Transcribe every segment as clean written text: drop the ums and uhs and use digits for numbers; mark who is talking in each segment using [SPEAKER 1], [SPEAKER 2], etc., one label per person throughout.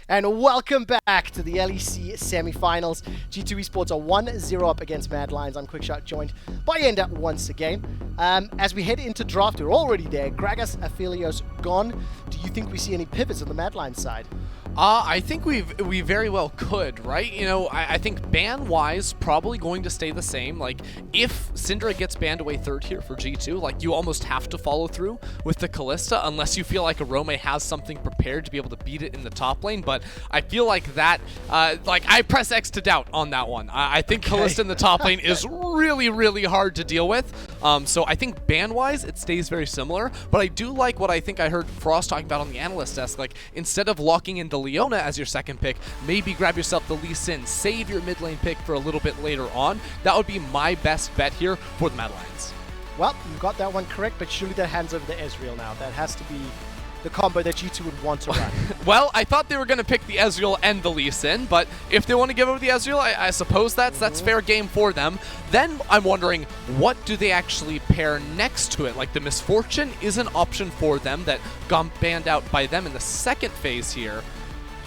[SPEAKER 1] And welcome back to the LEC semi-finals. G2 Esports are 1-0 up against Mad Lions. I'm Quickshot, joined by Ender once again. As we head into draft, we're already there. Gragas, Aphelios gone. Do you think we see any pivots on the Mad Lions side?
[SPEAKER 2] I think we very well could, right? You know, I think ban-wise, probably going to stay the same. Like, if Syndra gets banned away third here for G2, like, you almost have to follow through with the Kalista unless you feel like Orome has something prepared to be able to beat it in the top lane. But I feel like that, I press X to doubt on that one. I think Kalista in the top lane is really, really hard to deal with. So I think ban-wise, it stays very similar. But I do like what I think I heard Frost talking about on the analyst desk. Like, instead of locking into Leona as your second pick, maybe grab yourself the Lee Sin, save your mid lane pick for a little bit later on. That would be my best bet here for the Mad Lions.
[SPEAKER 1] Well, you got that one correct, but surely that hands over to Ezreal now. That has to be the combo that G2 would want to run.
[SPEAKER 2] Well, I thought they were going to pick the Ezreal and the Lee Sin, but if they want to give over the Ezreal, I suppose that's fair game for them. Then I'm wondering, what do they actually pair next to it? Like, the Misfortune is an option for them that got banned out by them in the second phase here.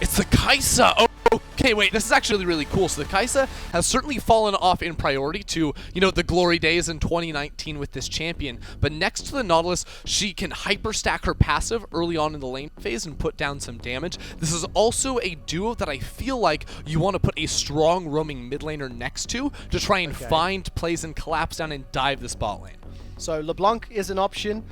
[SPEAKER 2] It's the Kaiser. Oh, okay, wait, this is actually really cool. So the Kaiser has certainly fallen off in priority to, you know, the glory days in 2019 with this champion. But next to the Nautilus, she can hyper stack her passive early on in the lane phase and put down some damage. This is also a duo that I feel like you want to put a strong roaming mid laner next to try and find plays and collapse down and dive the spot lane.
[SPEAKER 1] So LeBlanc is an option.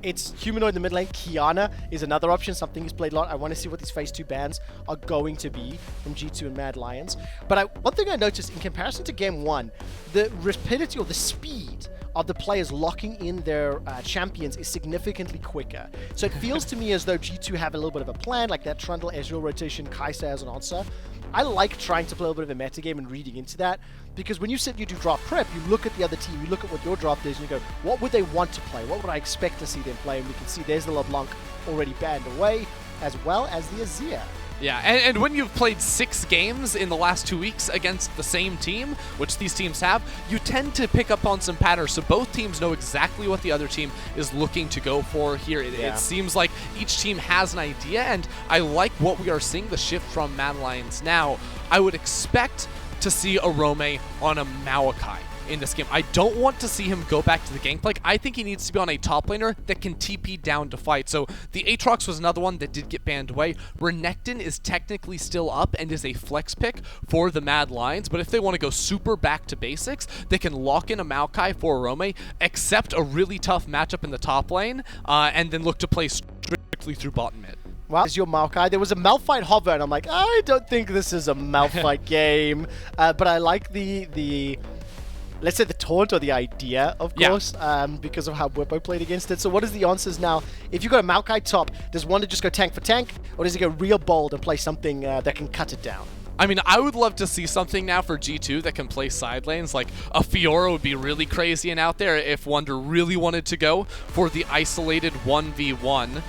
[SPEAKER 1] It's Humanoid in the mid lane. Kiana is another option, something he's played a lot. I want to see what these phase 2 bans are going to be from G2 and Mad Lions. But one thing I noticed in comparison to game 1, the rapidity or the speed of the players locking in their champions is significantly quicker. So it feels to me as though G2 have a little bit of a plan, like that Trundle Ezreal rotation, Kaiser as an answer. I like trying to play a little bit of a metagame and reading into that, because when you sit and you do draft prep, you look at the other team, you look at what your draft is, and you go, what would they want to play? What would I expect to see them play? And we can see there's the LeBlanc already banned away, as well as the Azir.
[SPEAKER 2] Yeah, and when you've played 6 games in the last 2 weeks against the same team, which these teams have, you tend to pick up on some patterns. So both teams know exactly what the other team is looking to go for here. It seems like each team has an idea, and I like what we are seeing, the shift from Mad Lions now. I would expect to see Orome on a Maokai in this game. I don't want to see him go back to the Gangplank. I think he needs to be on a top laner that can TP down to fight. So the Aatrox was another one that did get banned away. Renekton is technically still up and is a flex pick for the Mad Lions, but if they want to go super back to basics, they can lock in a Maokai for Orome, accept a really tough matchup in the top lane, and then look to play strictly through bot and mid.
[SPEAKER 1] Well, is your Maokai. There was a Malphite hover, and I'm like, I don't think this is a Malphite game. But I like the let's say the taunt or the idea, of course, because of how Bwipo played against it. So what is the answers now? If you got a Maokai top, does Wunder just go tank for tank, or does he go real bold and play something that can cut it down?
[SPEAKER 2] I mean, I would love to see something now for G2 that can play side lanes. Like, a Fiora would be really crazy and out there if Wunder really wanted to go for the isolated 1v1.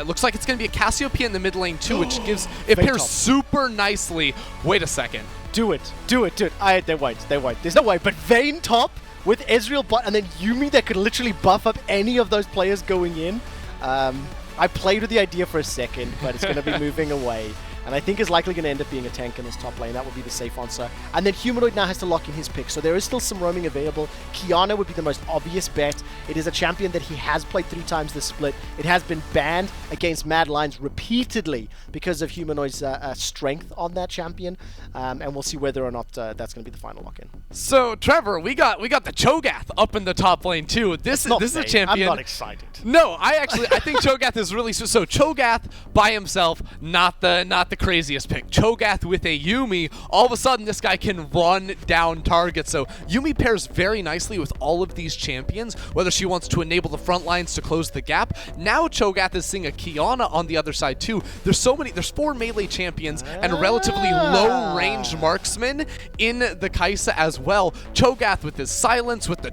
[SPEAKER 2] It looks like it's going to be a Cassiopeia in the mid lane too, which gives it pairs super nicely. Wait a second.
[SPEAKER 1] Do it. They won't. There's no way. But Vayne top with Ezreal bot and then Yuumi that could literally buff up any of those players going in. I played with the idea for a second, but it's going to be moving away. And I think is likely going to end up being a tank in this top lane. That would be the safe answer. And then Humanoid now has to lock in his pick. So there is still some roaming available. Kiana would be the most obvious bet. It is a champion that he has played 3 times this split. It has been banned against Mad Lions repeatedly because of Humanoid's strength on that champion. And we'll see whether or not that's going to be the final lock-in.
[SPEAKER 2] So, Trevor, we got the Cho'Gath up in the top lane too. This is a champion.
[SPEAKER 1] I'm not excited.
[SPEAKER 2] No, I think Cho'Gath is really so Cho'Gath by himself, not the craziest pick. Cho'Gath with a Yuumi, all of a sudden this guy can run down targets. So Yuumi pairs very nicely with all of these champions, whether she wants to enable the front lines to close the gap. Now Cho'Gath is seeing a Kiana on the other side too. There's 4 melee champions and a relatively low range marksman in the Kaiser as well. Cho'Gath with his silence, with the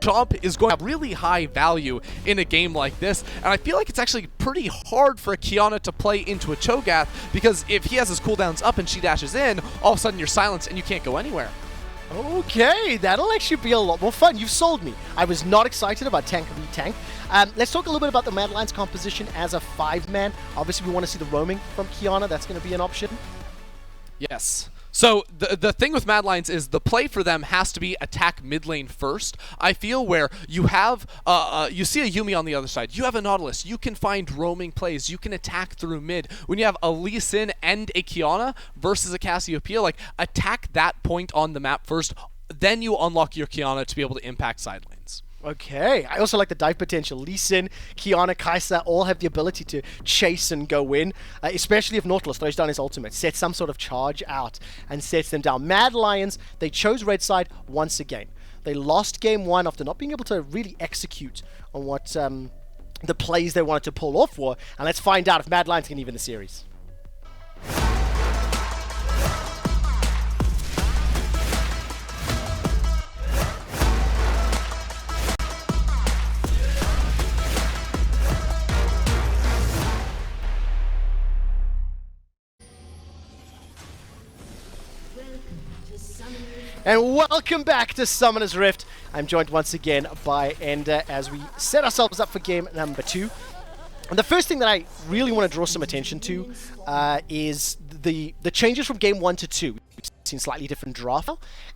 [SPEAKER 2] Chomp is going to have really high value in a game like this, and I feel like it's actually pretty hard for a Kiana to play into a Cho'Gath, because if he has his cooldowns up and she dashes in, all of a sudden you're silenced and you can't go anywhere.
[SPEAKER 1] Okay, that'll actually be a lot more fun. You've sold me. I was not excited about tank v tank. Let's talk a little bit about the Mad Lions composition as a 5-man. Obviously, we want to see the roaming from Qiyana. That's going to be an option.
[SPEAKER 2] Yes. So the thing with Mad Lions is the play for them has to be attack mid lane first. I feel where you have you see a Yuumi on the other side, you have a Nautilus, you can find roaming plays, you can attack through mid. When you have a Lee Sin and a Qiyana versus a Cassiopeia, like attack that point on the map first, then you unlock your Qiyana to be able to impact side lanes.
[SPEAKER 1] Okay, I also like the dive potential. Lee Sin, Qiyana, Kaiser all have the ability to chase and go in, especially if Nautilus throws down his ultimate, sets some sort of charge out and sets them down. Mad Lions, they chose red side once again. They lost game 1 after not being able to really execute on what the plays they wanted to pull off were, and let's find out if Mad Lions can even the series. And welcome back to Summoner's Rift. I'm joined once again by Ender as we set ourselves up for game number 2. And the first thing that I really want to draw some attention to is the changes from game 1 to 2. We've seen slightly different draft.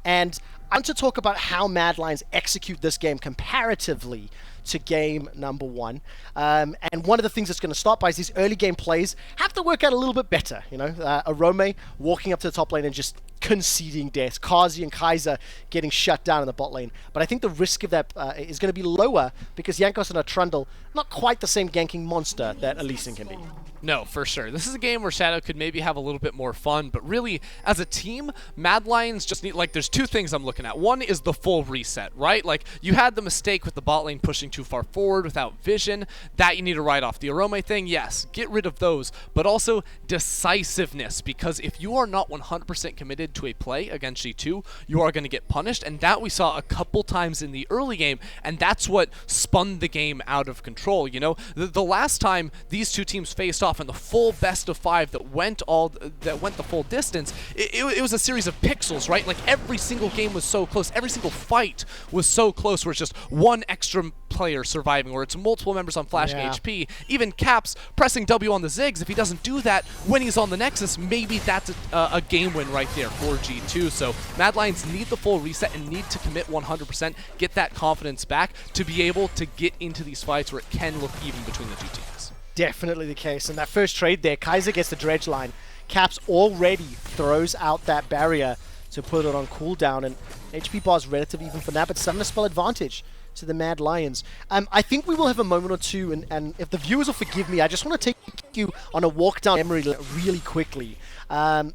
[SPEAKER 1] And I want to talk about how Mad Lions execute this game comparatively to game number 1. And one of the things that's going to start by is these early game plays have to work out a little bit better. You know, Orome walking up to the top lane and just conceding death. Carzzy and Kaiser getting shut down in the bot lane. But I think the risk of that is going to be lower because Jankos and a Trundle, not quite the same ganking monster that a Lee Sin can be.
[SPEAKER 2] No, for sure. This is a game where Shadow could maybe have a little bit more fun, but really, as a team, Mad Lions just need, like, there's two things I'm looking at. One is the full reset, right? Like, you had the mistake with the bot lane pushing too far forward without vision. That you need to write off. The Orome thing, yes, get rid of those, but also decisiveness, because if you are not 100% committed to a play against G2, you are going to get punished, and that we saw a couple times in the early game, and that's what spun the game out of control, you know? The last time these two teams faced off in the full best of 5 that went the full distance, it was a series of pixels, right? Like every single game was so close, every single fight was so close, where it's just one extra player surviving, or it's multiple members on flashing HP. Even Caps pressing W on the Ziggs, if he doesn't do that when he's on the Nexus, maybe that's a game win right there for G2. So Mad Lions need the full reset and need to commit 100%, get that confidence back to be able to get into these fights where it can look even between the two teams.
[SPEAKER 1] Definitely the case. And that first trade there, Kaiser gets the dredge line. Caps already throws out that barrier to put it on cooldown, and HP bar is relatively even for that, but Summoner Spell advantage to the Mad Lions. I think we will have a moment or two, and if the viewers will forgive me, I just want to take you on a walk down memory lane really quickly. I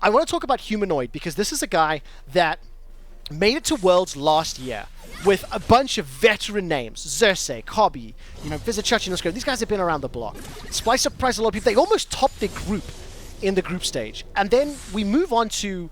[SPEAKER 1] want to talk about Humanoid, because this is a guy that made it to Worlds last year with a bunch of veteran names. Xerxes, Hobby, you know, Vizichachin, these guys have been around the block. Splice surprised a lot of people. They almost topped their group in the group stage. And then we move on to,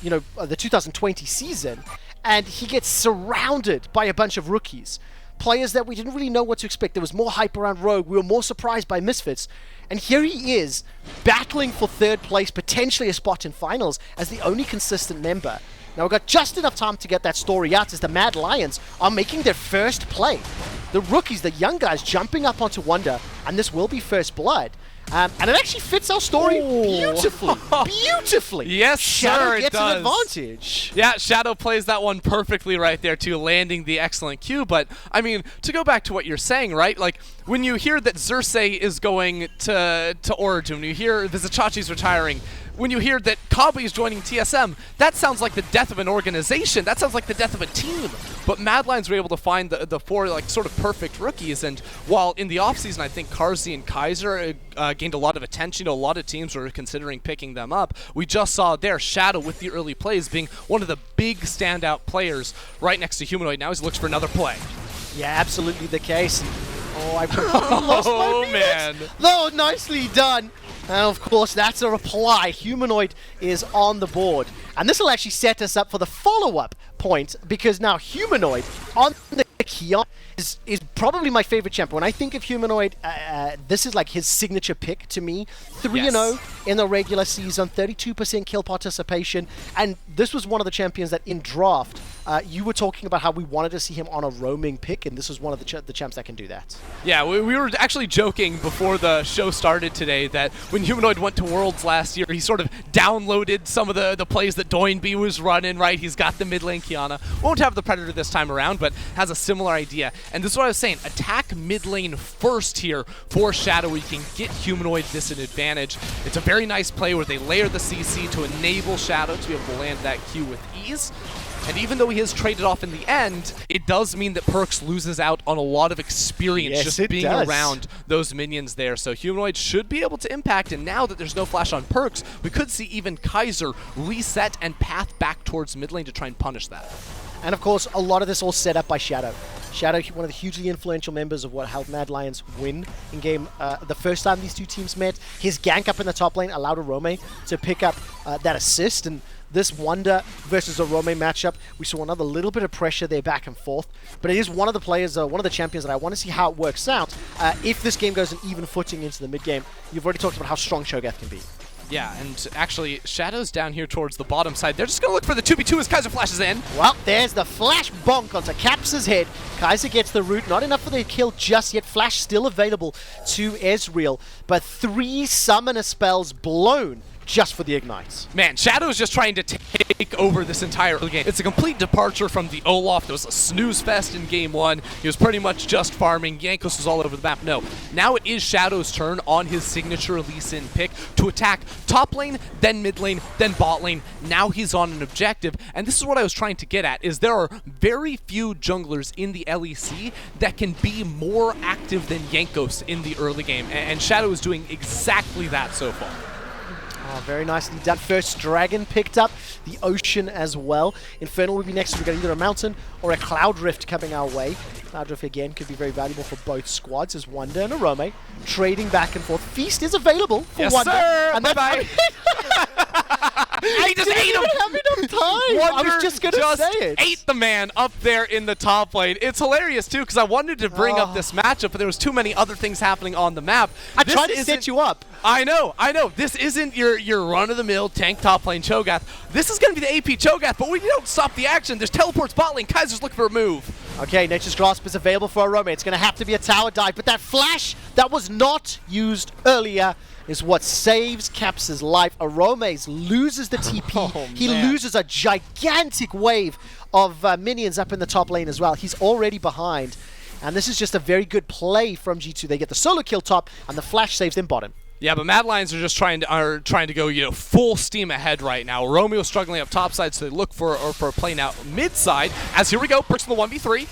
[SPEAKER 1] you know, the 2020 season, and he gets surrounded by a bunch of rookies. Players that we didn't really know what to expect. There was more hype around Rogue. We were more surprised by Misfits. And here he is, battling for 3rd place, potentially a spot in finals, as the only consistent member. Now, we've got just enough time to get that story out as the Mad Lions are making their first play. The rookies, the young guys, jumping up onto Wunder, and this will be first blood. And it actually fits our story beautifully. Beautifully.
[SPEAKER 2] Yes,
[SPEAKER 1] Shadow
[SPEAKER 2] sir,
[SPEAKER 1] gets
[SPEAKER 2] it does.
[SPEAKER 1] an advantage.
[SPEAKER 2] Yeah, Shadow plays that one perfectly right there too, landing the excellent Q. But, I mean, to go back to what you're saying, right? Like, when you hear that Xerxes is going to Origin, when you hear Vizichachin's retiring, when you hear that Kabi is joining TSM, that sounds like the death of an organization. That sounds like the death of a team. But Mad Lions were able to find the 4, like, sort of perfect rookies. And while in the offseason, I think Carzzy and Kaiser gained a lot of attention, a lot of teams were considering picking them up. We just saw there Shadow with the early plays being one of the big standout players right next to Humanoid. Now he looks for another play.
[SPEAKER 1] Yeah, absolutely the case. Oh, I lost my
[SPEAKER 2] man.
[SPEAKER 1] No, nicely done. And of course, that's a reply. Humanoid is on the board. And this will actually set us up for the follow-up point, because now Humanoid on the Kiana is probably my favorite champion. When I think of Humanoid, this is like his signature pick to me. 3-0 in the regular season, 32% kill participation, and this was one of the champions that in draft, you were talking about how we wanted to see him on a roaming pick, and this is one of the champs that can do that.
[SPEAKER 2] Yeah, we were actually joking before the show started today that when Humanoid went to Worlds last year, he sort of downloaded some of the plays that Doinby was running, right? He's got the mid lane Kiana. Won't have the Predator this time around, but has a similar idea. And this is what I was saying. Attack mid lane first here for Shadow, where you can get Humanoid this an advantage. It's a very nice play where they layer the CC to enable Shadow to be able to land that Q with ease. And even though he is traded off in the end, it does mean that PERKZ loses out on a lot of experience just being around those minions there. So Humanoid should be able to impact, and now that there's no flash on PERKZ, we could see even Kaiser reset and path back towards mid lane to try and punish that.
[SPEAKER 1] And of course, a lot of this all set up by Shadow. Shadow, one of the hugely influential members of what helped Mad Lions win in game the first time these two teams met. His gank up in the top lane allowed Orome to pick up that assist, and this Wunder versus Orome matchup, we saw another little bit of pressure there back and forth, but it is one of the players, one of the champions that I want to see how it works out. If this game goes an even footing into the mid game, you've already talked about how strong Cho'Gath can be.
[SPEAKER 2] Yeah, and actually, Shadow's down here towards the bottom side. They're just going to look for the 2v2 as Kaiser flashes in.
[SPEAKER 1] Well, there's the flash bonk onto Caps's head. Kaiser gets the root. Not enough for the kill just yet. Flash still available to Ezreal, but 3 summoner spells blown just for the ignites.
[SPEAKER 2] Man, Shadow's just trying to take over this entire early game. It's a complete departure from the Olaf. It was a snooze fest in game 1. He was pretty much just farming. Jankos was all over the map. No, now it is Shadow's turn on his signature Lee Sin pick to attack top lane, then mid lane, then bot lane. Now he's on an objective, and this is what I was trying to get at, is there are very few junglers in the LEC that can be more active than Jankos in the early game, and Shadow is doing exactly that so far.
[SPEAKER 1] Oh, very nicely done. First Dragon picked up, the Ocean as well. Infernal will be next. We've got either a Mountain or a Cloud Rift coming our way. Cloud Rift again could be very valuable for both squads as Wunder and Orome trading back and forth. Feast is available for
[SPEAKER 2] yes,
[SPEAKER 1] Wunder.
[SPEAKER 2] Sir.
[SPEAKER 1] And
[SPEAKER 2] bye-bye.
[SPEAKER 1] I
[SPEAKER 2] just ate him!
[SPEAKER 1] Have enough time!
[SPEAKER 2] Wunder
[SPEAKER 1] I was just going to say it.
[SPEAKER 2] Ate the man up there in the top lane. It's hilarious, too, because I wanted to bring up this matchup, but there was too many other things happening on the map.
[SPEAKER 1] I tried to set you up.
[SPEAKER 2] I know. This isn't your run-of-the-mill tank top lane Cho'Gath. This is going to be the AP Cho'Gath, but we don't stop the action. There's teleports bot lane. Kaiser's looking for a move.
[SPEAKER 1] Okay, Nature's Grasp is available for Orome. It's going to have to be a tower dive, but that flash that was not used earlier is what saves Caps' life. Orome loses the TP. He loses a gigantic wave of minions up in the top lane as well. He's already behind, and this is just a very good play from G2. They get the solo kill top, and the flash saves them bottom.
[SPEAKER 2] Yeah, but Mad Lions are just trying to go, full steam ahead right now. Romeo's struggling up top side, so they look for a play now mid side. As here we go, PERKZ in the 1v3.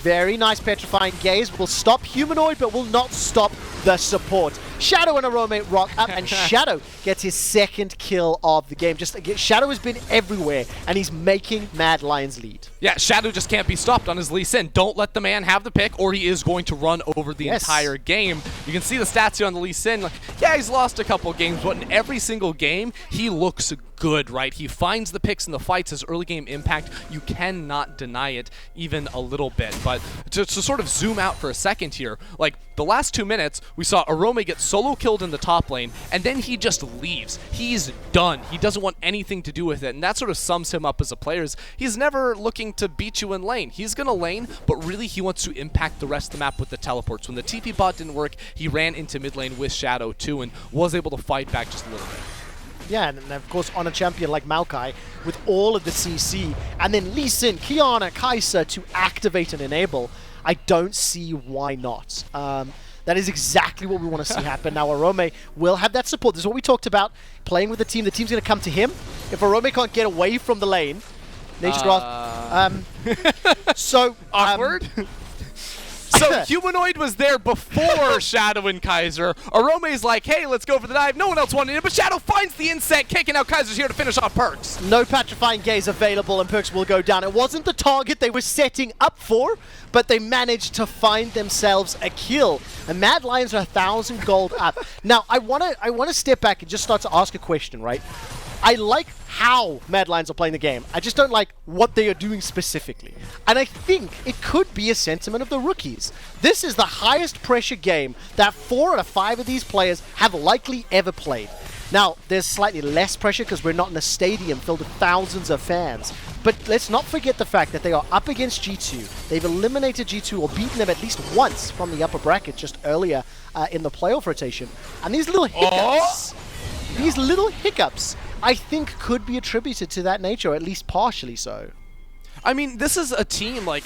[SPEAKER 1] Very nice petrifying gaze. Will stop Humanoid, but will not stop the support. Shadow and Orome rock up, and Shadow gets his second kill of the game. Shadow has been everywhere, and he's making Mad Lions lead.
[SPEAKER 2] Yeah, Shadow just can't be stopped on his Lee Sin. Don't let the man have the pick, or he is going to run over the entire game. You can see the stats here on the Lee Sin. Like, yeah, he's lost a couple games, but in every single game, he looks good, right? He finds the picks in the fights, his early game impact. You cannot deny it even a little bit. But to sort of zoom out for a second here, like the last 2 minutes, we saw Orome get solo killed in the top lane, and then he just leaves. He's done. He doesn't want anything to do with it, and that sort of sums him up as a player. He's never looking to beat you in lane. He's going to lane, but really he wants to impact the rest of the map with the teleports. When the TP bot didn't work, he ran into mid lane with Shadow too, and was able to fight back just a little bit.
[SPEAKER 1] Yeah, and of course on a champion like Mikyx with all of the CC, and then Lee Sin, Kiana, Kaiser to activate and enable, I don't see why not. That is exactly what we want to see happen. Now Orome will have that support. This is what we talked about, playing with the team. The team's going to come to him. If Orome can't get away from the lane, Nature's Grasp. So
[SPEAKER 2] awkward. So Humanoid was there before Shadow and Kaiser. Orome's like, hey, let's go for the dive. No one else wanted it, but Shadow finds the inset kick, and now Kaiser's here to finish off PERKZ.
[SPEAKER 1] No petrifying gaze available, and PERKZ will go down. It wasn't the target they were setting up for, but they managed to find themselves a kill. And Mad Lions are 1,000 gold up. Now, I want to step back and just start to ask a question, right? I like how Mad Lions are playing the game. I just don't like what they are doing specifically. And I think it could be a sentiment of the rookies. This is the highest pressure game that 4 out of 5 of these players have likely ever played. Now, there's slightly less pressure because we're not in a stadium filled with thousands of fans. But let's not forget the fact that they are up against G2. They've eliminated G2 or beaten them at least once from the upper bracket just earlier in the playoff rotation. And these little hiccups, I think could be attributed to that nature, or at least partially so.
[SPEAKER 2] I mean, this is a team, like,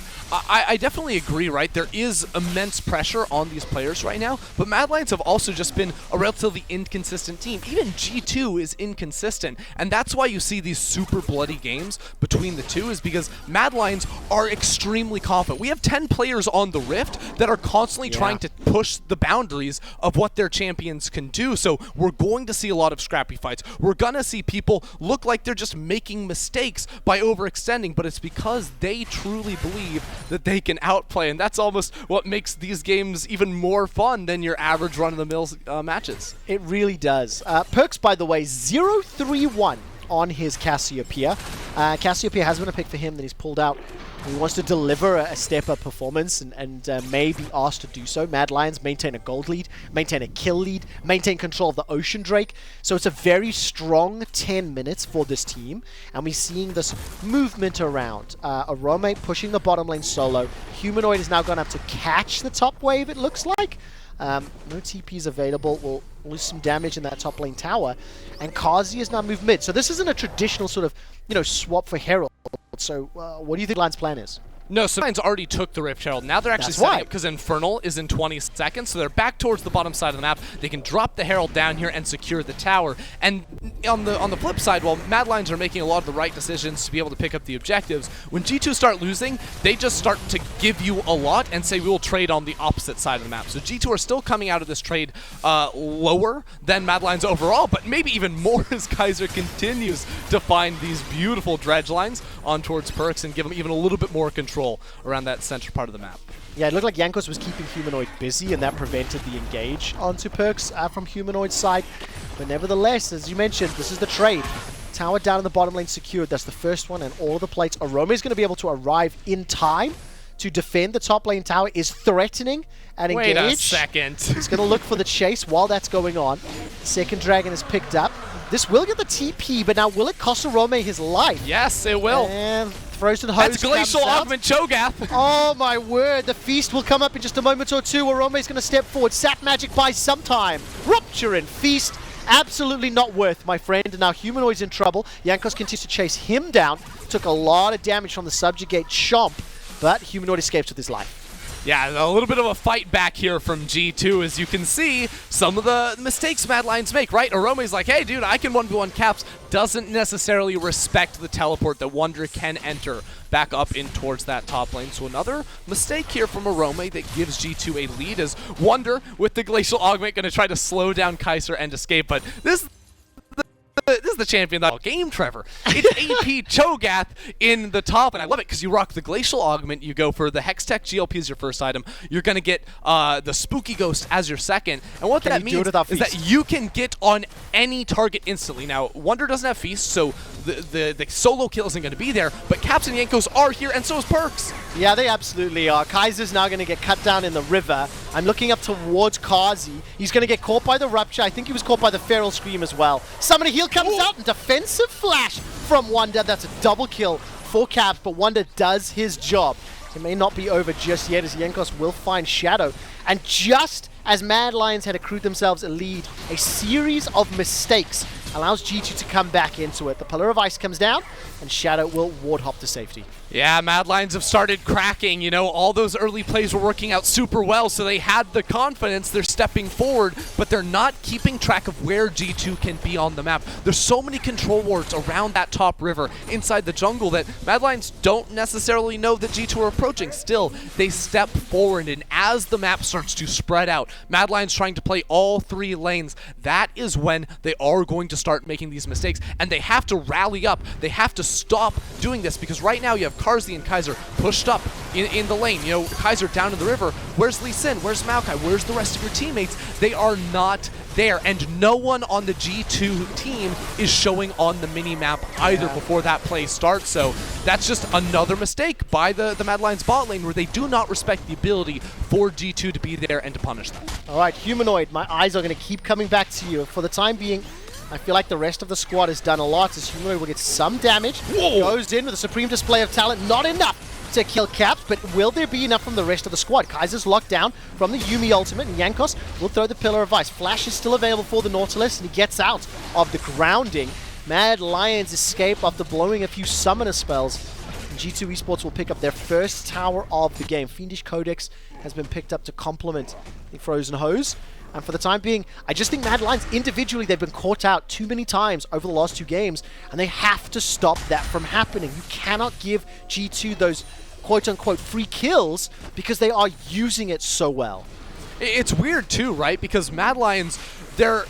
[SPEAKER 2] I definitely agree, right? There is immense pressure on these players right now, but Mad Lions have also just been a relatively inconsistent team. Even G2 is inconsistent, and that's why you see these super bloody games between the two, is because Mad Lions are extremely confident. We have 10 players on the Rift that are constantly trying to push the boundaries of what their champions can do, so we're going to see a lot of scrappy fights. We're gonna see people look like they're just making mistakes by overextending, but it's because they truly believe that they can outplay, and that's almost what makes these games even more fun than your average run-of-the-mill matches.
[SPEAKER 1] It really does. PERKZ, by the way, 0-3-1 on his Cassiopeia. Cassiopeia has been a pick for him that he's pulled out. He wants to deliver a step-up performance and may be asked to do so. Mad Lions maintain a gold lead, maintain a kill lead, maintain control of the Ocean Drake. So it's a very strong 10 minutes for this team. And we're seeing this movement around. Orome pushing the bottom lane solo. Humanoid is now going to have to catch the top wave, it looks like. No TPs available. We'll lose some damage in that top lane tower. And Carzzy is now moved mid. So this isn't a traditional sort of, swap for Herald. So what do you think Lions' plan is?
[SPEAKER 2] No, so Lions already took the Rift Herald. Now they're actually setting up because Infernal is in 20 seconds, so they're back towards the bottom side of the map. They can drop the Herald down here and secure the tower. And on the flip side, while Mad Lions are making a lot of the right decisions to be able to pick up the objectives, when G2 start losing, they just start to give you a lot and say we will trade on the opposite side of the map. So G2 are still coming out of this trade lower than Mad Lions overall, but maybe even more as Kaiser continues to find these beautiful dredge lines on towards PERKZ and give them even a little bit more control around that center part of the map.
[SPEAKER 1] Yeah, it looked like Jankos was keeping Humanoid busy, and that prevented the engage onto PERKZ from Humanoid's side. But nevertheless, as you mentioned, this is the trade. Tower down in the bottom lane secured. That's the first one, and all the plates. Orome is going to be able to arrive in time to defend the top lane tower, is threatening and engage.
[SPEAKER 2] Wait a second.
[SPEAKER 1] He's going to look for the chase while that's going on. Second dragon is picked up. This will get the TP, but now will it cost Orome his life?
[SPEAKER 2] Yes, it will.
[SPEAKER 1] And Frozen Hose
[SPEAKER 2] That's Glacial Augment Cho'Gath.
[SPEAKER 1] Oh my word, the feast will come up in just a moment or two. Orome is going to step forward. Sap Magic buys some time. Rupture and Feast. Absolutely not worth, my friend. And now Humanoid's in trouble. Jankos continues to chase him down. Took a lot of damage from the Subjugate Chomp, but Humanoid escapes with his life.
[SPEAKER 2] Yeah, a little bit of a fight back here from G2. As you can see, some of the mistakes Mad Lions make, right? Orome's like, hey, dude, I can 1v1 Caps. Doesn't necessarily respect the teleport that Wunder can enter back up in towards that top lane. So another mistake here from Orome that gives G2 a lead as Wunder with the Glacial Augment going to try to slow down Kaiser and escape. But this is the champion of the game, Trevor. It's AP Cho'Gath in the top, and I love it because you rock the Glacial Augment. You go for the Hextech GLP as your first item. You're going to get the Spooky Ghost as your second. And what that means is that you can get on any target instantly. Now, Wunder doesn't have Feast, so the solo kill isn't going to be there, but Caps and Jankos are here, and so is PERKZ.
[SPEAKER 1] Yeah, they absolutely are. Kaiser's now going to get cut down in the river. I'm looking up towards Carzzy. He's going to get caught by the Rupture. I think he was caught by the Feral Scream as well. Summoner Heal comes out, and defensive flash from Wunder. That's a double kill for Caps, but Wunder does his job. It may not be over just yet as Jankos will find Shadow. And just as Mad Lions had accrued themselves a lead, a series of mistakes allows G2 to come back into it. The Pillar of Ice comes down, and Shadow will ward hop to safety.
[SPEAKER 2] Yeah, Mad Lions have started cracking. You know, all those early plays were working out super well, so they had the confidence. They're stepping forward, but they're not keeping track of where G2 can be on the map. There's so many control wards around that top river inside the jungle that Mad Lions don't necessarily know that G2 are approaching. Still, they step forward, and as the map starts to spread out, Mad Lions trying to play all three lanes, that is when they are going to start making these mistakes, and they have to rally up. They have to stop doing this, because right now you have Carzzy and Kaiser pushed up in the lane. You know, Kaiser down in the river. Where's Lee Sin? Where's Maokai? Where's the rest of your teammates? They are not there, and no one on the G2 team is showing on the mini-map either before that play starts. So that's just another mistake by the Mad Lions bot lane, where they do not respect the ability for G2 to be there and to punish them.
[SPEAKER 1] All right, Humanoid, my eyes are going to keep coming back to you. For the time being, I feel like the rest of the squad has done a lot, as Humanoid will get some damage.
[SPEAKER 2] Whoa.
[SPEAKER 1] Goes in with a supreme display of talent. Not enough to kill Caps, but will there be enough from the rest of the squad? Kaiser's locked down from the Yumi ultimate, and Jankos will throw the Pillar of Ice. Flash is still available for the Nautilus, and he gets out of the grounding. Mad Lions escape after blowing a few summoner spells. G2 Esports will pick up their first tower of the game. Fiendish Codex has been picked up to complement the Frozen Hose. And for the time being, I just think Mad Lions individually, they've been caught out too many times over the last 2 games, and they have to stop that from happening. You cannot give G2 those quote-unquote free kills because they are using it so well.
[SPEAKER 2] It's weird too, right? Because Mad Lions, they're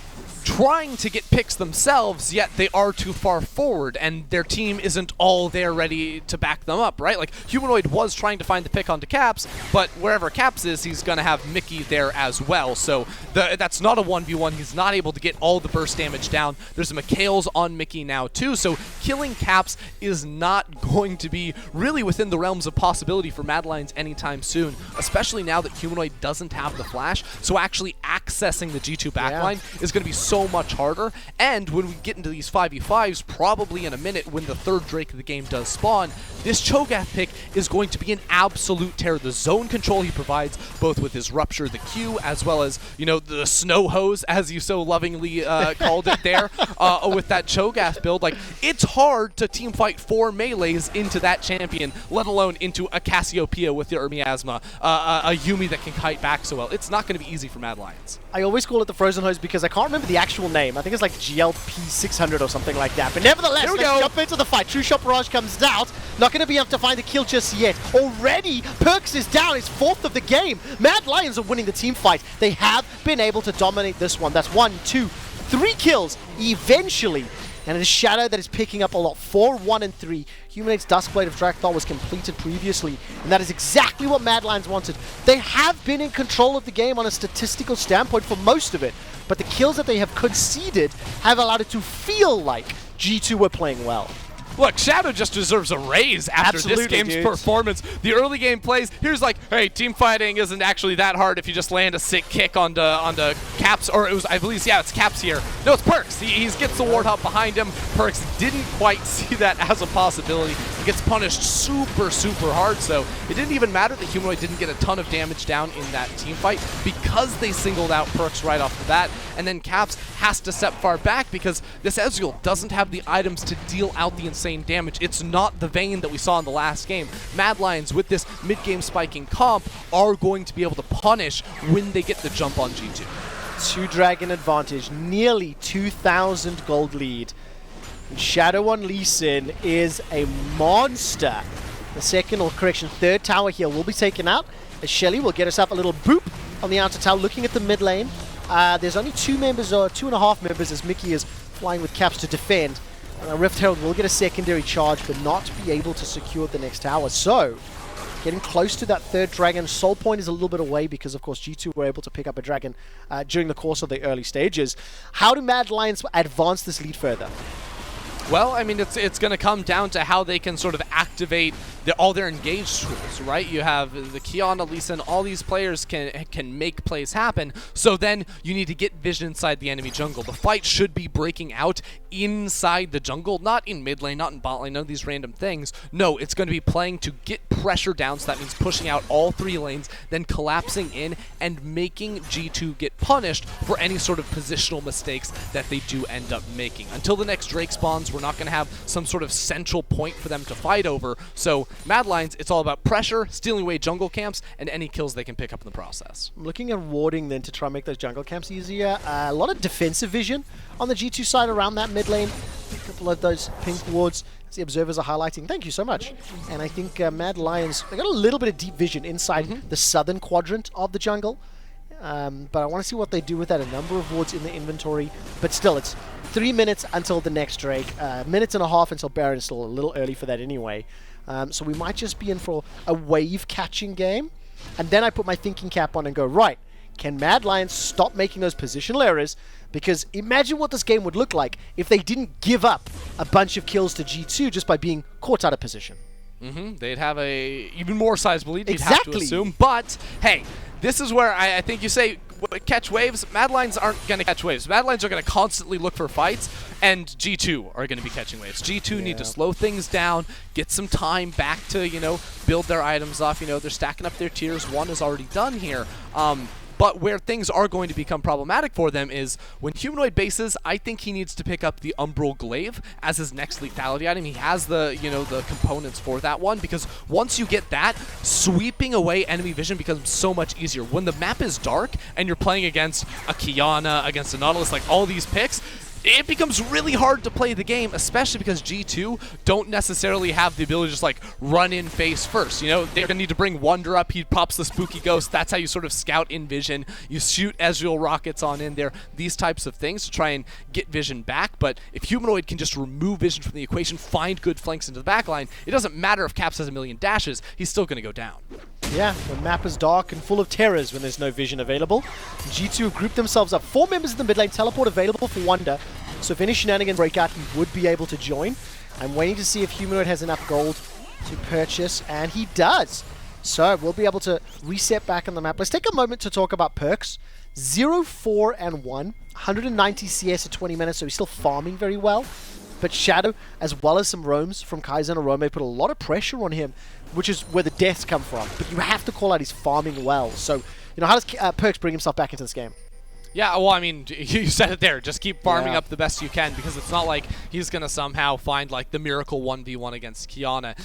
[SPEAKER 2] trying to get picks themselves, yet they are too far forward, and their team isn't all there ready to back them up, right? Like, Humanoid was trying to find the pick onto Caps, but wherever Caps is, he's going to have Mikyx there as well. So that's not a 1v1. He's not able to get all the burst damage down. There's a Mikyx on Mikyx now too, so killing Caps is not going to be really within the realms of possibility for Mad Lions anytime soon, especially now that Humanoid doesn't have the flash. So actually accessing the G2 backline is going to be so much harder, and when we get into these 5v5s, probably in a minute when the 3rd Drake of the game does spawn, this Cho'Gath pick is going to be an absolute terror. The zone control he provides, both with his Rupture, the Q, as well as, you know, the Snow Hose, as you so lovingly called it there, with that Cho'Gath build. Like, it's hard to team fight 4 melees into that champion, let alone into a Cassiopeia with your Miasma, a Yumi that can kite back so well. It's not going to be easy for Mad Lions.
[SPEAKER 1] I always call it the Frozen Hose because I can't remember the actual name. I think it's like GLP 600 or something like that. But nevertheless, let's jump into the fight. True Shot Barrage comes out. Not going to be able to find the kill just yet. Already, PERKZ is down. It's 4th of the game. Mad Lions are winning the team fight. They have been able to dominate this one. That's 1, 2, 3 kills eventually. And it is Shadow that is picking up a lot. 4, 1, and 3. Humanoid's Duskblade of Drakthar was completed previously, and that is exactly what Mad Lions wanted. They have been in control of the game on a statistical standpoint for most of it, but the kills that they have conceded have allowed it to feel like G2 were playing well.
[SPEAKER 2] Look, Shadow just deserves a raise after this game's performance. The early game plays, here's like, hey, team fighting isn't actually that hard if you just land a sick kick onto Caps, or it was, I believe, yeah, it's Caps here. No, it's PERKZ. He gets the ward up behind him. PERKZ didn't quite see that as a possibility. He gets punished super, super hard, so it didn't even matter that Humanoid didn't get a ton of damage down in that team fight because they singled out PERKZ right off the bat, and then Caps has to step far back because this Ezreal doesn't have the items to deal out the insane damage. It's not the Vayne that we saw in the last game. Mad Lions, with this mid-game spiking comp, are going to be able to punish when they get the jump on G2.
[SPEAKER 1] 2 Dragon advantage, nearly 2,000 gold lead. And Shadow on Lee Sin is a monster. The 2nd, or correction, 3rd tower here will be taken out, as Shelly will get herself a little boop on the outer tower, looking at the mid lane. There's only 2 members, or 2.5 members, as Mikyx is flying with Caps to defend. Rift Herald will get a secondary charge, but not be able to secure the next tower. So, getting close to that 3rd dragon. Soul Point is a little bit away because, of course, G2 were able to pick up a dragon during the course of the early stages. How do Mad Lions advance this lead further?
[SPEAKER 2] Well, I mean, it's going to come down to how they can sort of activate all their engaged tools, right? You have the Kiana, Lee Sin, all these players can make plays happen, so then you need to get vision inside the enemy jungle. The fight should be breaking out inside the jungle, not in mid lane, not in bot lane, none of these random things. No, it's going to be playing to get pressure down, so that means pushing out all 3 lanes, then collapsing in and making G2 get punished for any sort of positional mistakes that they do end up making. Until the next Drake spawns, we're not going to have some sort of central point for them to fight over, so Mad Lions, it's all about pressure, stealing away jungle camps, and any kills they can pick up in the process.
[SPEAKER 1] I'm looking at warding then to try and make those jungle camps easier. A lot of defensive vision on the G2 side around that mid lane. A couple of those pink wards, as the observers are highlighting. Thank you so much. And I think Mad Lions, they got a little bit of deep vision inside the southern quadrant of the jungle. But I want to see what they do with that. A number of wards in the inventory, but still, it's 3 minutes until the next Drake. Minutes and a half until Baron is still a little early for that anyway. So we might just be in for a wave catching game. And then I put my thinking cap on and go, right, Can Mad Lions stop making those positional errors? Because imagine what this game would look like if they didn't give up a bunch of kills to G2 just by being caught out of position.
[SPEAKER 2] They'd have a even more sizable lead, you'd have to
[SPEAKER 1] Exactly.
[SPEAKER 2] assume. But, hey, this is where I think you say catch waves. Mad Lions aren't going to catch waves. Mad Lions are going to constantly look for fights, and G2 are going to be catching waves. G2 need to slow things down, get some time back to, you know, build their items off. You know, they're stacking up their tiers. One is already done here. But where things are going to become problematic for them is when Humanoid bases, I think he needs to pick up the Umbral Glaive as his next lethality item. He has the, you know, the components for that one, because once you get that, sweeping away enemy vision becomes so much easier. When the map is dark and you're playing against a Qiyana, against a Nautilus, like all these picks, it becomes really hard to play the game, especially because G2 don't necessarily have the ability to just like run in face first. You know, they're gonna need to bring Wunder up. He pops the spooky ghost. That's how you sort of scout in vision. You shoot Ezreal rockets on in there. These types of things to try and get vision back. But if Humanoid can just remove vision from the equation, find good flanks into the backline, it doesn't matter if Caps has a million dashes. He's still gonna go down.
[SPEAKER 1] Yeah, the map is dark and full of terrors when there's no vision available. G2 have grouped themselves up. 4 members of the mid lane, teleport available for Wunder. So if any shenanigans break out, he would be able to join. I'm waiting to see if Humanoid has enough gold to purchase, and he does. So we'll be able to reset back on the map. Let's take a moment to talk about PERKZ. 0-4-1, 190 CS at 20 minutes, so he's still farming very well. But Shadow, as well as some roams from Kaiser and Orome, put a lot of pressure on him, which is where the deaths come from. But you have to call out he's farming well. So, you know, how does PERKZ bring himself back into this game?
[SPEAKER 2] Yeah, well, I mean, you said it there. Just keep farming up the best you can, because it's not like he's going to somehow find, like, the miracle 1v1 against Qiyana.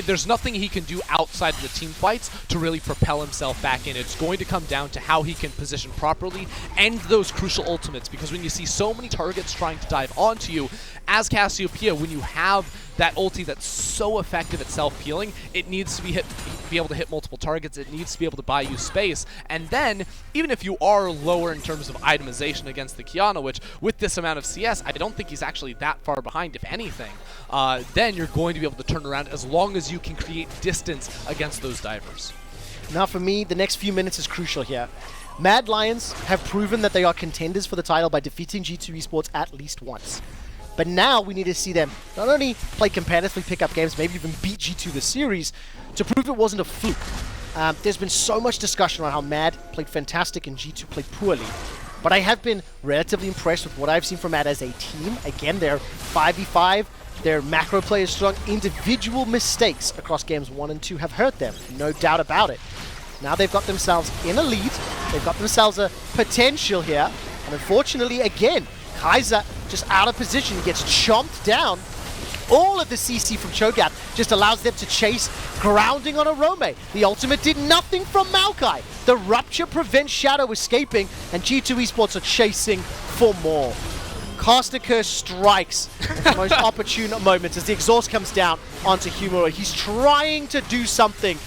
[SPEAKER 2] There's nothing he can do outside of the team fights to really propel himself back in. It's going to come down to how he can position properly and those crucial ultimates, because when you see so many targets trying to dive onto you, as Cassiopeia, when you have that ulti that's so effective at self-healing, it needs to be able to hit multiple targets, it needs to be able to buy you space, and then, even if you are lower in terms of itemization against the Qiyana, which, with this amount of CS, I don't think he's actually that far behind, if anything, then you're going to be able to turn around as long as you can create distance against those divers.
[SPEAKER 1] Now for me, the next few minutes is crucial here. Mad Lions have proven that they are contenders for the title by defeating G2 Esports at least once. But now we need to see them not only play competitively, pick up games, maybe even beat G2 this series, to prove it wasn't a fluke. There's been so much discussion on how Mad played fantastic and G2 played poorly. But I have been relatively impressed with what I've seen from Mad as a team. Again, they're 5v5, their macro play is strong. Individual mistakes across games 1 and 2 have hurt them, no doubt about it. Now they've got themselves in a lead, they've got themselves a potential here, and unfortunately, again, Kaiser just out of position, gets chomped down. All of the CC from Cho'Gath just allows them to chase, grounding on Orome. The ultimate did nothing from Maokai. The rupture prevents Shadow escaping, and G2 Esports are chasing for more. Caster Curse strikes at the most opportune moment as the exhaust comes down onto Humanoid. He's trying to do something.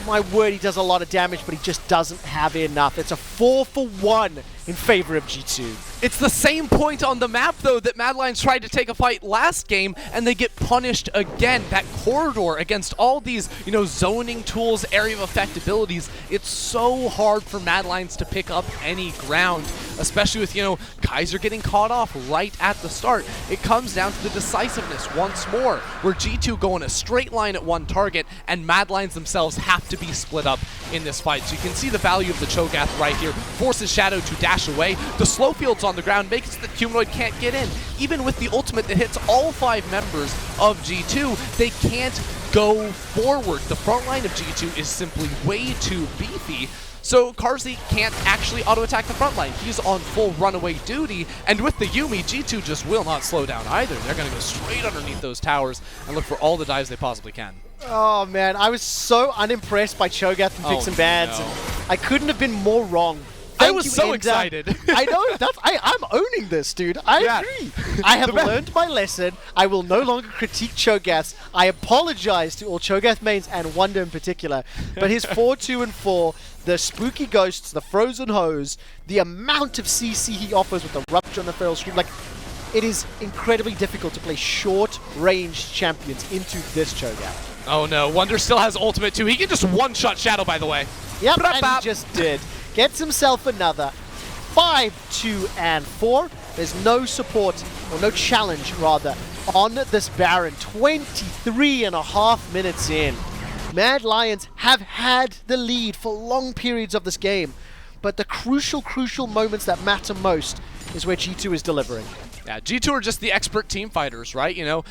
[SPEAKER 1] My word, he does a lot of damage, but he just doesn't have enough. It's a 4-for-1 in favor of G2.
[SPEAKER 2] It's the same point on the map, though, that Mad Lions tried to take a fight last game, and they get punished again. That corridor against all these, you know, zoning tools, area of effect abilities, it's so hard for Mad Lions to pick up any ground, especially with, you know, Kaiser getting caught off right at the start. It comes down to the decisiveness once more, where G2 go in a straight line at one target, and Mad Lions themselves have to be split up in this fight. So you can see the value of the Cho'Gath right here. Forces Shadow to dash away. The slow fields on the ground makes it that Humanoid can't get in. Even with the ultimate that hits all 5 members of G2, they can't go forward. The front line of G2 is simply way too beefy. So Carzzy can't actually auto-attack the front line. He's on full runaway duty, and with the Yuumi, G2 just will not slow down either. They're going to go straight underneath those towers and look for all the dives they possibly can.
[SPEAKER 1] Oh man, I was so unimpressed by Cho'Gath from Picks and Bans.
[SPEAKER 2] No.
[SPEAKER 1] And I couldn't have been more wrong.
[SPEAKER 2] I was so excited.
[SPEAKER 1] I know, I'm owning this, dude. I agree. I have learned my lesson. I will no longer critique Cho'Gath. I apologize to all Cho'Gath mains and Wunder in particular. But his 4-2 and 4, the spooky ghosts, the frozen hose, the amount of CC he offers with the rupture on the feral scream, like, it is incredibly difficult to play short-range champions into this Cho'Gath.
[SPEAKER 2] Oh no, Wunder still has ultimate too. He can just one-shot Shadow, by the way.
[SPEAKER 1] Yep, and he just did. gets himself another 5-2-4. There's no support, or no challenge rather, on this Baron. 23.5 minutes in. Mad Lions have had the lead for long periods of this game, but the crucial moments that matter most is where G2 is delivering.
[SPEAKER 2] Yeah, G2 are just the expert team fighters, right? You know,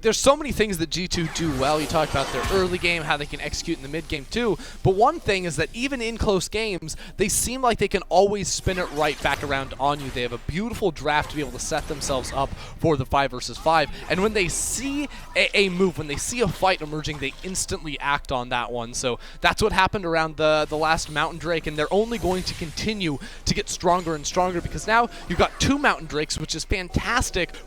[SPEAKER 2] there's so many things that G2 do well. You talk about their early game, how they can execute in the mid game too. But one thing is that even in close games, they seem like they can always spin it right back around on you. They have a beautiful draft to be able to set themselves up for the 5 versus 5. And when they see a move, when they see a fight emerging, they instantly act on that one. So that's what happened around the last Mountain Drake, and they're only going to continue to get stronger and stronger because now you've got 2 Mountain Drakes, which is fantastic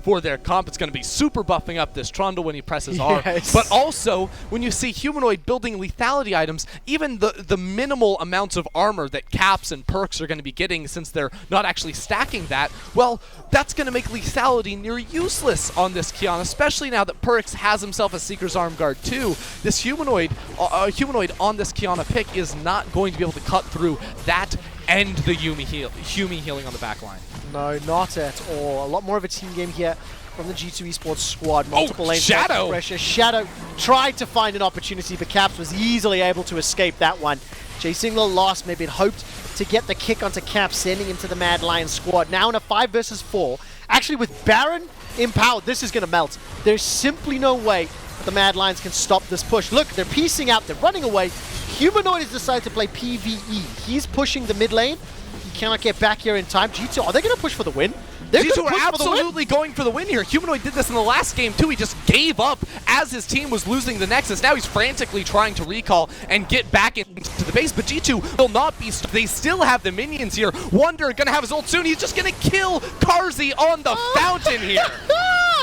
[SPEAKER 2] for their comp. It's going to be super buffing up this Trundle when he presses R. But also, when you see Humanoid building lethality items, even the minimal amounts of armor that Caps and PERKZ are going to be getting since they're not actually stacking that, well, that's going to make lethality near useless on this Qiyana, especially now that PERKZ has himself a Seeker's Arm Guard too. This Humanoid on this Qiyana pick is not going to be able to cut through that and the Yumi healing on the back line.
[SPEAKER 1] No, not at all. A lot more of a team game here from the G2 Esports squad. Multiple lanes.
[SPEAKER 2] Shadow!
[SPEAKER 1] Pressure. Shadow tried to find an opportunity, but Caps was easily able to escape that one. Chasing the loss, maybe it hoped to get the kick onto Caps, sending him to the Mad Lions squad. Now in a 5 versus 4. Actually, with Baron empowered, this is going to melt. There's simply no way that the Mad Lions can stop this push. Look, they're piecing out. They're running away. Humanoid has decided to play PvE. He's pushing the mid lane. He cannot get back here in time. G2, are they going to push for the win?
[SPEAKER 2] G2 are absolutely going for the win here. Humanoid did this in the last game too. He just gave up as his team was losing the Nexus. Now he's frantically trying to recall and get back into the base, but G2 will not be they still have the minions here. Wunder gonna have his ult soon. He's just gonna kill Carzzy on the fountain here.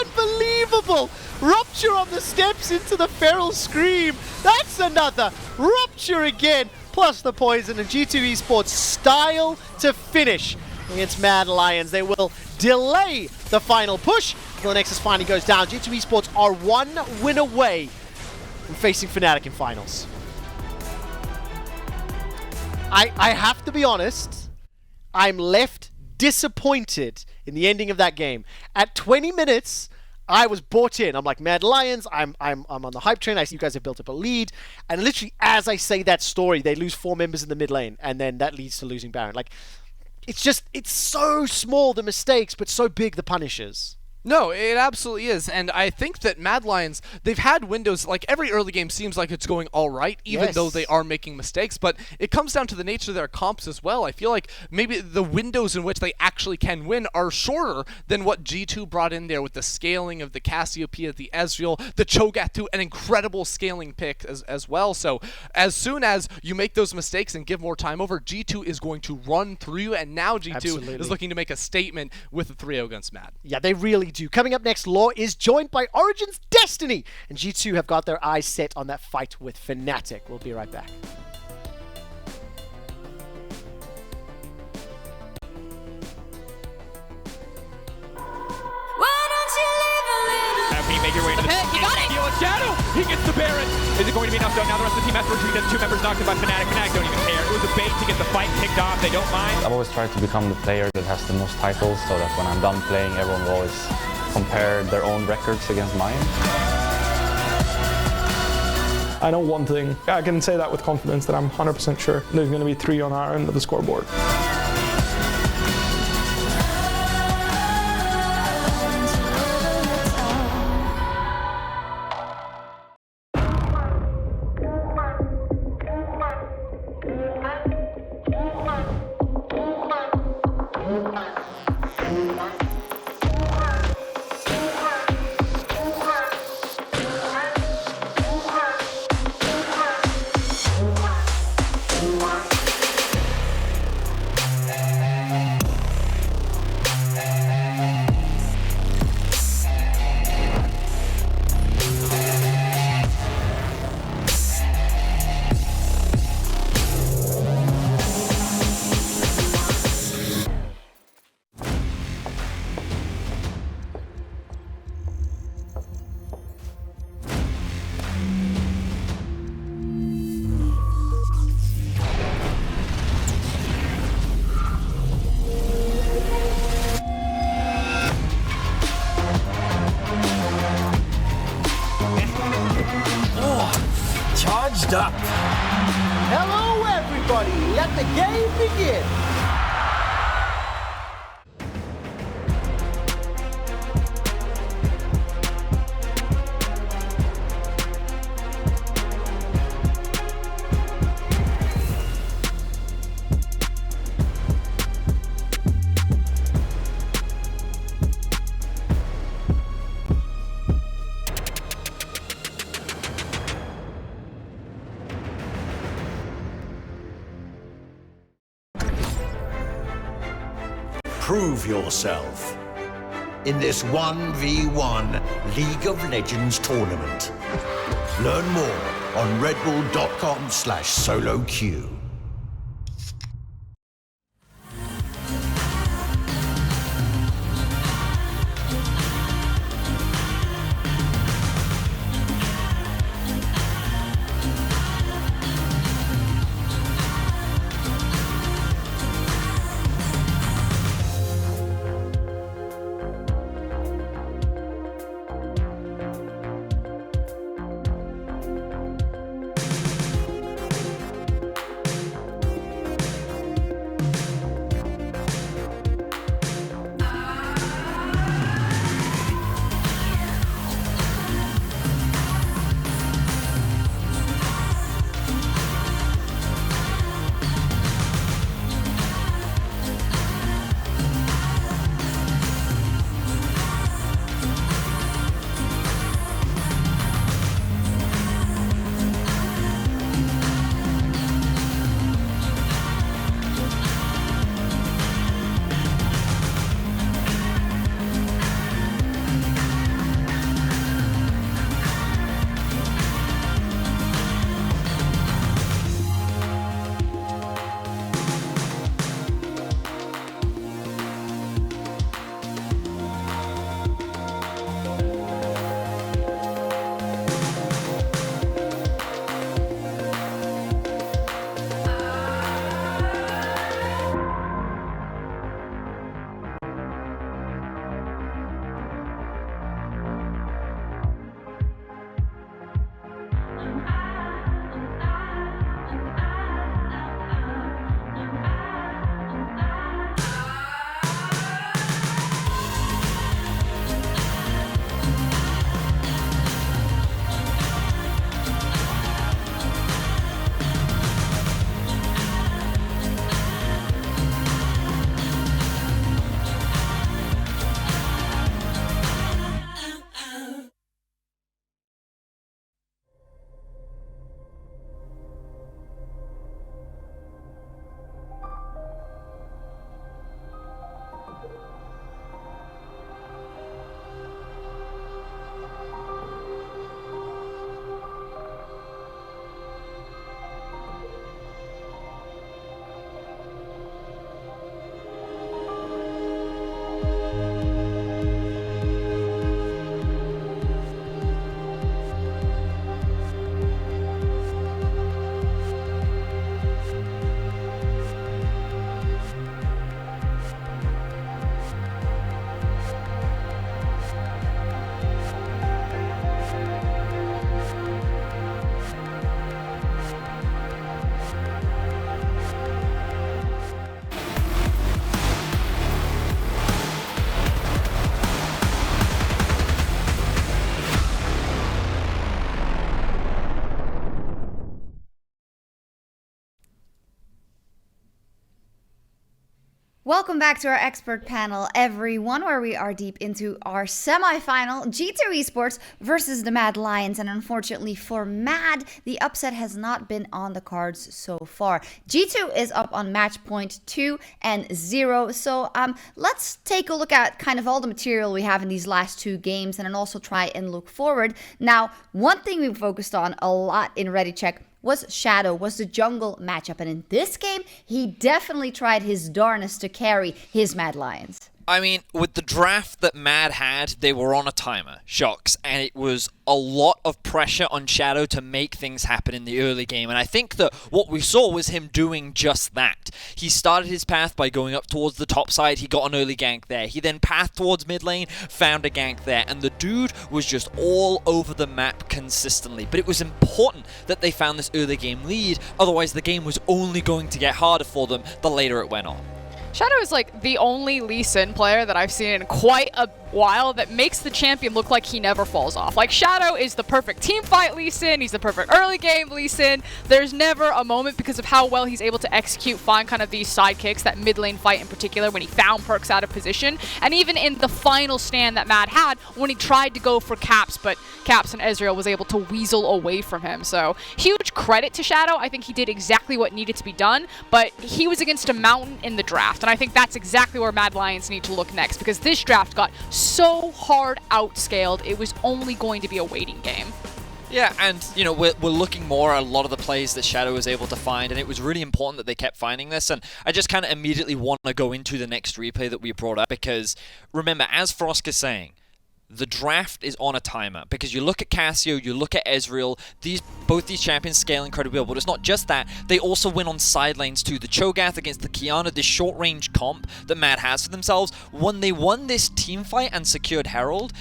[SPEAKER 1] Unbelievable! Rupture on the steps into the Feral Scream. That's another Rupture again. Plus the poison, and G2 Esports style to finish against Mad Lions. They will delay the final push until the Nexus finally goes down. G2 Esports are 1 win away from facing Fnatic in finals. I have to be honest, I'm left disappointed in the ending of that game. At 20 minutes, I was bought in. I'm like, Mad Lions, I'm on the hype train. I see you guys have built up a lead. And literally, as I say that story, they lose 4 members in the mid lane. And then that leads to losing Baron. Like, it's so small, the mistakes, but so big, the punishes.
[SPEAKER 2] No, it absolutely is, and I think that Mad Lions, they've had windows, like every early game seems like it's going all right, even though they are making mistakes, but it comes down to the nature of their comps as well. I feel like maybe the windows in which they actually can win are shorter than what G2 brought in there with the scaling of the Cassiopeia, the Ezreal, the Cho'Gath, an incredible scaling pick as well. So as soon as you make those mistakes and give more time over, G2 is going to run through you, and now G2 is looking to make a statement with the 3-0 against Mad.
[SPEAKER 1] Yeah, they really do. Coming up next, Law is joined by Origin's Destiny, and G2 have got their eyes set on that fight with Fnatic. We'll be right back.
[SPEAKER 3] Make your way to the
[SPEAKER 4] you got it!
[SPEAKER 3] Steal a Shadow! He gets the Baron! Is it going to be enough? So now the rest of the team has to retreat. There's 2 members knocked in by Fnatic. Fnatic don't even care. It was a bait to get the fight kicked off. They don't mind.
[SPEAKER 5] I've always tried to become the player that has the most titles, so that when I'm done playing, everyone will always compare their own records against mine.
[SPEAKER 6] I know one thing. I can say that with confidence that I'm 100% sure there's going to be 3 on our end of the scoreboard.
[SPEAKER 4] Next up.
[SPEAKER 7] Hello, everybody. Let the game begin.
[SPEAKER 4] Prove yourself in this 1v1 League of Legends tournament. Learn more on redbull.com/soloq.
[SPEAKER 8] Welcome back to our expert panel, everyone, where we are deep into our semi-final G2 Esports versus the Mad Lions. And unfortunately for Mad, the upset has not been on the cards so far. G2 is up on match point 2-0. So let's take a look at kind of all the material we have in these last two games and then also try and look forward. Now, one thing we focused on a lot in Ready Check was Shadow, was the jungle matchup. And in this game, he definitely tried his darnest to carry his Mad Lions.
[SPEAKER 9] I mean, with the draft that Mad had, they were on a timer, Shocks, and it was a lot of pressure on Shadow to make things happen in the early game, and I think that what we saw was him doing just that. He started his path by going up towards the top side, he got an early gank there. He then pathed towards mid lane, found a gank there, and the dude was just all over the map consistently. But it was important that they found this early game lead, otherwise the game was only going to get harder for them the later it went on.
[SPEAKER 10] Shadow is like the only Lee Sin player that I've seen in quite a while that makes the champion look like he never falls off. Like, Shadow is the perfect team fight Lee Sin, he's the perfect early game Lee Sin. There's never a moment, because of how well he's able to execute, find kind of these sidekicks, that mid lane fight in particular, when he found PERKZ out of position, and even in the final stand that Mad had, when he tried to go for Caps, but Caps and Ezreal was able to weasel away from him. So, huge credit to Shadow. I think he did exactly what needed to be done, but he was against a mountain in the draft, and I think that's exactly where Mad Lions need to look next, because this draft got so hard outscaled, it was only going to be a waiting game.
[SPEAKER 9] Yeah, and, you know, we're looking more at a lot of the plays that Shadow was able to find, and it was really important that they kept finding this, and I just kind of immediately want to go into the next replay that we brought up, because, remember, as Frosk is saying, the draft is on a timer, because you look at Cassio, you look at Ezreal, both these champions scale incredibly well, but it's not just that, they also win on side lanes too. The Cho'Gath against the Qiyana, this short-range comp that Mad has for themselves, when they won this team fight and secured Herald,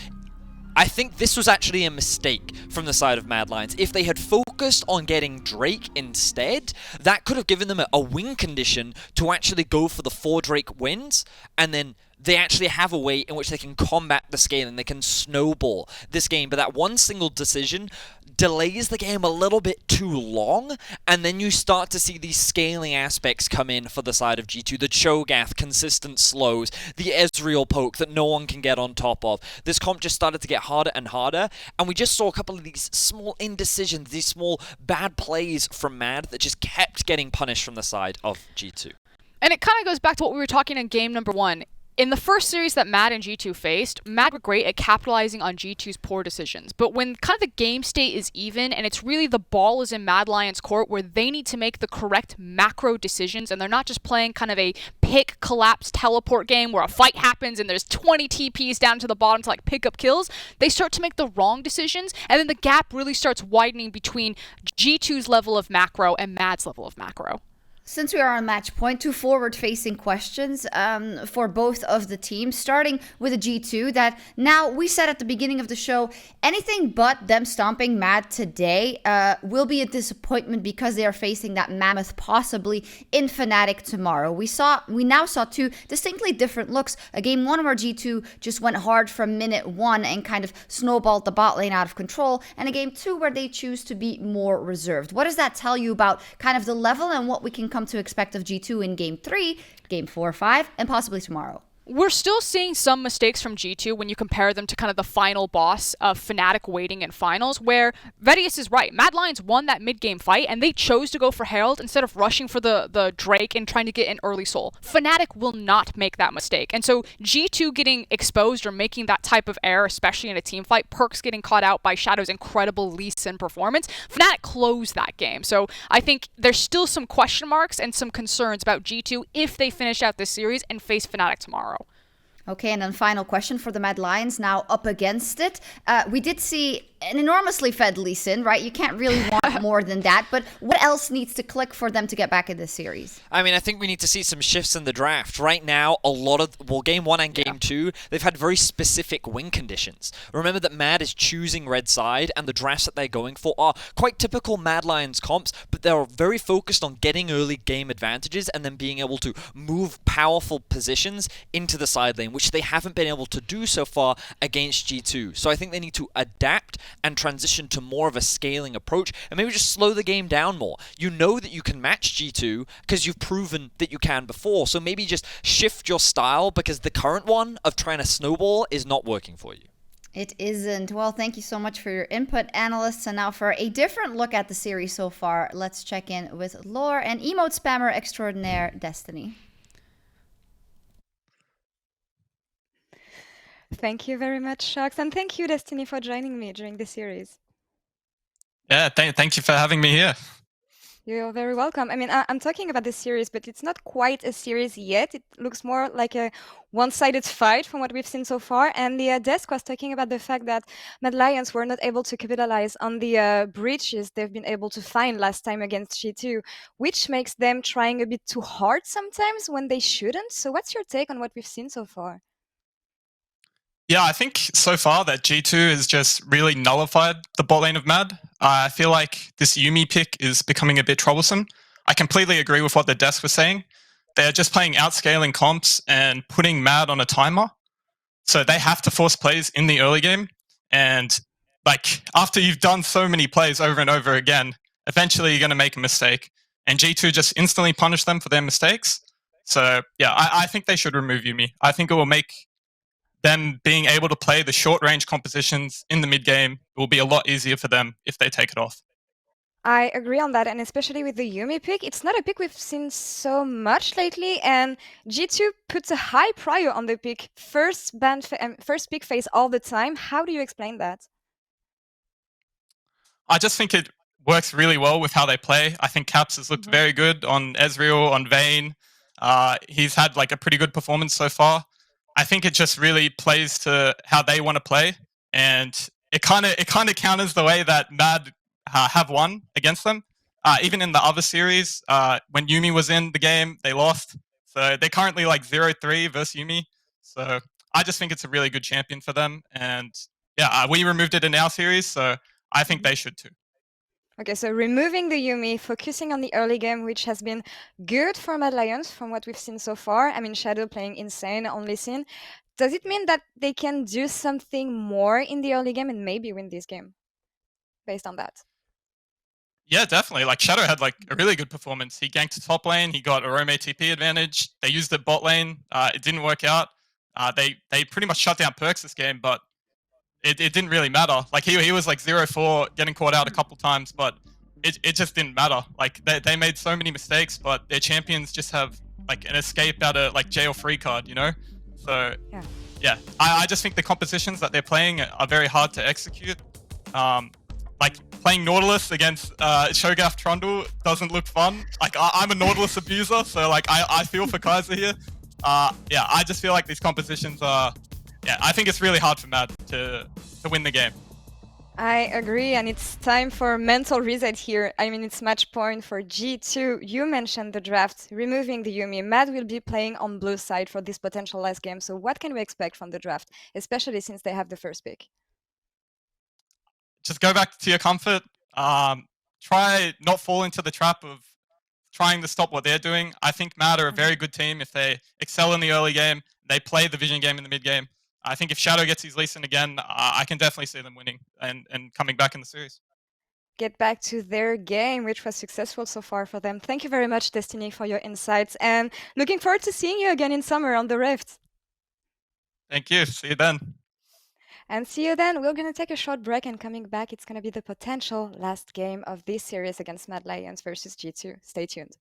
[SPEAKER 9] I think this was actually a mistake from the side of Mad Lions. If they had focused on getting Drake instead, that could have given them a win condition to actually go for the 4 Drake wins, and then they actually have a way in which they can combat the scaling, they can snowball this game, but that one single decision delays the game a little bit too long, and then you start to see these scaling aspects come in for the side of G2. The Cho'Gath, consistent slows, the Ezreal poke that no one can get on top of. This comp just started to get harder and harder, and we just saw a couple of these small indecisions, these small bad plays from Mad that just kept getting punished from the side of G2.
[SPEAKER 10] And it kind of goes back to what we were talking in game number 1. In the first series that Mad and G2 faced, Mad were great at capitalizing on G2's poor decisions. But when kind of the game state is even, and it's really the ball is in Mad Lions' court where they need to make the correct macro decisions, and they're not just playing kind of a pick, collapse, teleport game where a fight happens and there's 20 TPs down to the bottom to like pick up kills, they start to make the wrong decisions, and then the gap really starts widening between G2's level of macro and Mad's level of macro.
[SPEAKER 8] Since we are on match point, 2 forward-facing questions for both of the teams, starting with a G2 that now we said at the beginning of the show, anything but them stomping Mad today will be a disappointment because they are facing that mammoth possibly in Fnatic tomorrow. We now saw 2 distinctly different looks. A game 1 where G2 just went hard from minute 1 and kind of snowballed the bot lane out of control, and a game 2 where they choose to be more reserved. What does that tell you about kind of the level and what we can come to expect of G2 in game 3, game 4, 5, and possibly tomorrow?
[SPEAKER 10] We're still seeing some mistakes from G2 when you compare them to kind of the final boss of Fnatic waiting in finals, where Vedius is right. Mad Lions won that mid-game fight, and they chose to go for Herald instead of rushing for the Drake and trying to get an early soul. Fnatic will not make that mistake. And so G2 getting exposed or making that type of error, especially in a team fight, PERKZ getting caught out by Shadow's incredible Lee Sin performance, Fnatic closed that game. So I think there's still some question marks and some concerns about G2 if they finish out this series and face Fnatic tomorrow.
[SPEAKER 8] Okay, and then final question for the Mad Lions, now up against it. We did see an enormously fed Lee Sin, right? You can't really want more than that, but what else needs to click for them to get back in this series?
[SPEAKER 9] I mean, I think we need to see some shifts in the draft. Right now, a lot of, well, game 1 and game 2, they've had very specific win conditions. Remember that Mad is choosing red side, and the drafts that they're going for are quite typical Mad Lions comps, but they're very focused on getting early game advantages and then being able to move powerful positions into the side lane, which they haven't been able to do so far against G2. So I think they need to adapt and transition to more of a scaling approach and maybe just slow the game down more. You know that you can match G2 because you've proven that you can before, so maybe just shift your style because the current one of trying to snowball is not working for you.
[SPEAKER 8] It isn't. Well, thank you so much for your input, analysts. And now for a different look at the series so far, let's check in with lore and emote spammer extraordinaire Destiny.
[SPEAKER 11] Thank you very much, Shocks, and thank you, Destiny, for joining me during the series.
[SPEAKER 12] Yeah, thank you for having me here.
[SPEAKER 11] You're very welcome. I mean, I'm talking about this series, but it's not quite a series yet. It looks more like a one-sided fight from what we've seen so far. And the desk was talking about the fact that Mad Lions were not able to capitalize on the breaches they've been able to find last time against G2, which makes them trying a bit too hard sometimes when they shouldn't. So what's your take on what we've seen so far?
[SPEAKER 12] Yeah, I think so far that G2 has just really nullified the bot lane of Mad. I feel like this Yuumi pick is becoming a bit troublesome. I completely agree with what the desk was saying. They're just playing outscaling comps and putting Mad on a timer. So they have to force plays in the early game. And like after you've done so many plays over and over again, eventually you're going to make a mistake. And G2 just instantly punish them for their mistakes. So yeah, I think they should remove Yuumi. I think it will make them being able to play the short range compositions in the mid game, it will be a lot easier for them if they take it off.
[SPEAKER 11] I agree on that, and especially with the Yuumi pick, it's not a pick we've seen so much lately, and G2 puts a high prior on the pick, first pick phase all the time. How do you explain that?
[SPEAKER 12] I just think it works really well with how they play. I think Caps has looked very good on Ezreal, on Vayne. He's had like a pretty good performance so far. I think it just really plays to how they want to play, and it kind of counters the way that Mad have won against them. Even in the other series, when Yuumi was in the game, they lost. So they're currently like 0-3 versus Yuumi. So I just think it's a really good champion for them. And yeah, we removed it in our series, so I think they should too.
[SPEAKER 11] Okay, so removing the Yuumi, focusing on the early game, which has been good for Mad Lions from what we've seen so far. I mean, Shadow playing insane on Lee Sin. Does it mean that they can do something more in the early game and maybe win this game based on that?
[SPEAKER 12] Yeah, definitely. Like Shadow had like a really good performance. He ganked top lane. He got Orome TP advantage. They used it bot lane. It didn't work out. They pretty much shut down PERKZ this game, but it didn't really matter. Like he was like 0-4, getting caught out a couple times, but it just didn't matter. Like they made so many mistakes, but their champions just have like an escape out of like jail free card, you know? So yeah, I just think the compositions that they're playing are very hard to execute. Like playing Nautilus against Shogath Trundle doesn't look fun. Like I'm a Nautilus abuser, so like I feel for Kaiser here. Yeah, I just feel like these compositions are. Yeah, I think it's really hard for Mad to win the game.
[SPEAKER 11] I agree, and it's time for mental reset here. I mean, it's match point for G2. You mentioned the draft, removing the Yuumi. Mad will be playing on blue side for this potential last game. So what can we expect from the draft, especially since they have the first pick?
[SPEAKER 12] Just go back to your comfort. Try not fall into the trap of trying to stop what they're doing. I think Mad are a very good team if they excel in the early game. They play the vision game in the mid game. I think if Shadow gets his Lee Sin again, I can definitely see them winning and coming back in the series.
[SPEAKER 11] Get back to their game, which was successful so far for them. Thank you very much, Destiny, for your insights, and looking forward to seeing you again in summer on the Rift.
[SPEAKER 12] Thank you. See you then.
[SPEAKER 11] And see you then. We're going to take a short break, and coming back, it's going to be the potential last game of this series against Mad Lions versus G2. Stay tuned.